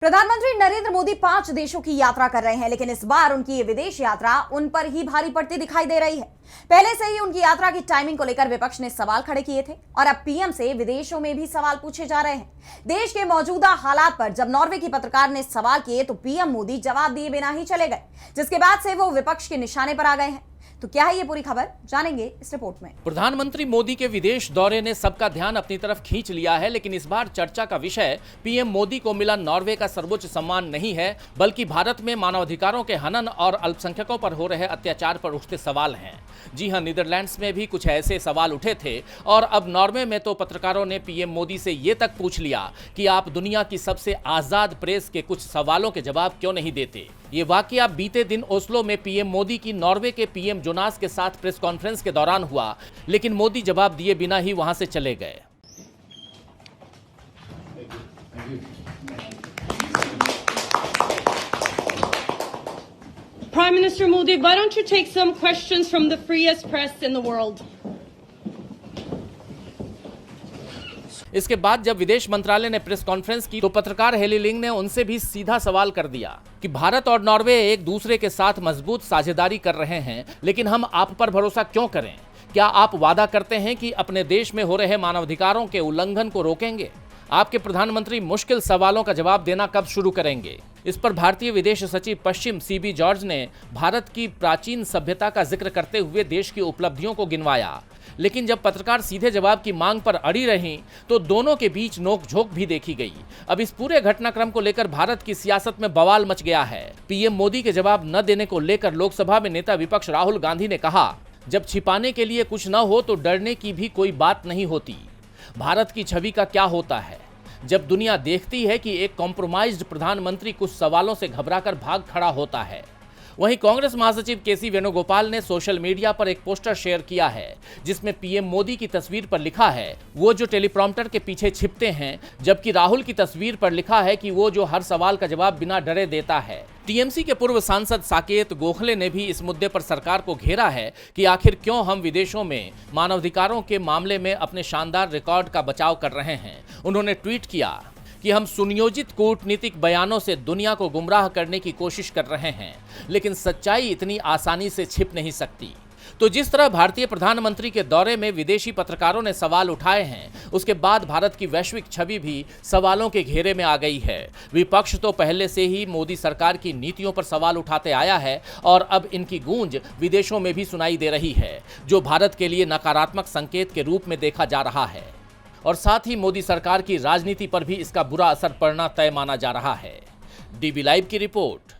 प्रधानमंत्री नरेंद्र मोदी 5 देशों की यात्रा कर रहे हैं, लेकिन इस बार उनकी ये विदेश यात्रा उन पर ही भारी पड़ती दिखाई दे रही है। पहले से ही उनकी यात्रा की टाइमिंग को लेकर विपक्ष ने सवाल खड़े किए थे और अब पीएम से विदेशों में भी सवाल पूछे जा रहे हैं। देश के मौजूदा हालात पर जब नॉर्वे की पत्रकार ने सवाल किए तो पीएम मोदी जवाब दिए बिना ही चले गए, जिसके बाद से वो विपक्ष के निशाने पर आ गए हैं। तो क्या है ये पूरी खबर, जानेंगे इस रिपोर्ट में। प्रधानमंत्री मोदी के विदेश दौरे ने सबका ध्यान अपनी तरफ खींच लिया है, लेकिन इस बार चर्चा का विषय पीएम मोदी को मिला नॉर्वे का सर्वोच्च सम्मान नहीं है, बल्कि भारत में मानवाधिकारों के हनन और अल्पसंख्यकों पर हो रहे अत्याचार पर उठते सवाल हैं। जी हां, नीदरलैंड्स में भी कुछ ऐसे सवाल उठे थे और अब नॉर्वे में तो पत्रकारों ने पीएम मोदी से ये तक पूछ लिया कि आप दुनिया की सबसे आजाद प्रेस के कुछ सवालों के जवाब क्यों नहीं देते। ये वाकया बीते दिन ओस्लो में पीएम मोदी की नॉर्वे के पीएम जोनास के साथ प्रेस कॉन्फ्रेंस के दौरान हुआ, लेकिन मोदी जवाब दिए बिना ही वहां से चले गए। Prime Minister Modi, why don't you take some questions from the freest press in the world? इसके बाद जब विदेश मंत्रालय ने प्रेस कॉन्फ्रेंस की तो पत्रकार हेली लिंग ने उनसे भी सीधा सवाल कर दिया कि भारत और नॉर्वे एक दूसरे के साथ मजबूत साझेदारी कर रहे हैं, लेकिन हम आप पर भरोसा क्यों करें? क्या आप वादा करते हैं कि अपने देश में हो रहे मानवाधिकारों के उल्लंघन को रोकेंगे? आपके प्रधानमंत्री मुश्किल सवालों का जवाब देना कब शुरू करेंगे? इस पर भारतीय विदेश सचिव पश्चिम सीबी जॉर्ज ने भारत की प्राचीन सभ्यता का जिक्र करते हुए देश की उपलब्धियों को गिनवाया, लेकिन जब पत्रकार सीधे जवाब की मांग पर अड़ी रहीं तो दोनों के बीच नोकझोंक भी देखी गई। अब इस पूरे घटनाक्रम को लेकर भारत की सियासत में बवाल मच गया है। पीएम मोदी के जवाब न देने को लेकर लोकसभा में नेता विपक्ष राहुल गांधी ने कहा, जब छिपाने के लिए कुछ न हो तो डरने की भी कोई बात नहीं होती। भारत की छवि का क्या होता है जब दुनिया देखती है कि एक कॉम्प्रोमाइज्ड प्रधानमंत्री कुछ सवालों से घबराकर भाग खड़ा होता है। वहीं कांग्रेस महासचिव केसी वेणुगोपाल ने सोशल मीडिया पर एक पोस्टर शेयर किया है, जिसमें पीएम मोदी की तस्वीर पर लिखा है वो जो टेलीप्रॉम्प्टर के पीछे छिपते हैं, जबकि राहुल की तस्वीर पर लिखा है कि वो जो हर सवाल का जवाब बिना डरे देता है। टीएमसी के पूर्व सांसद साकेत गोखले ने भी इस मुद्दे पर सरकार को घेरा है कि आखिर क्यों हम विदेशों में मानवाधिकारों के मामले में अपने शानदार रिकॉर्ड का बचाव कर रहे हैं। उन्होंने ट्वीट किया कि हम सुनियोजित कूटनीतिक बयानों से दुनिया को गुमराह करने की कोशिश कर रहे हैं, लेकिन सच्चाई इतनी आसानी से छिप नहीं सकती। तो जिस तरह भारतीय प्रधानमंत्री के दौरे में विदेशी पत्रकारों ने सवाल उठाए हैं, उसके बाद भारत की वैश्विक छवि भी सवालों के घेरे में आ गई है। विपक्ष तो पहले से ही मोदी सरकार की नीतियों पर सवाल उठाते आया है और अब इनकी गूंज विदेशों में भी सुनाई दे रही है, जो भारत के लिए नकारात्मक संकेत के रूप में देखा जा रहा है। और साथ ही मोदी सरकार की राजनीति पर भी इसका बुरा असर पड़ना तय माना जा रहा है। डीबी लाइव की रिपोर्ट।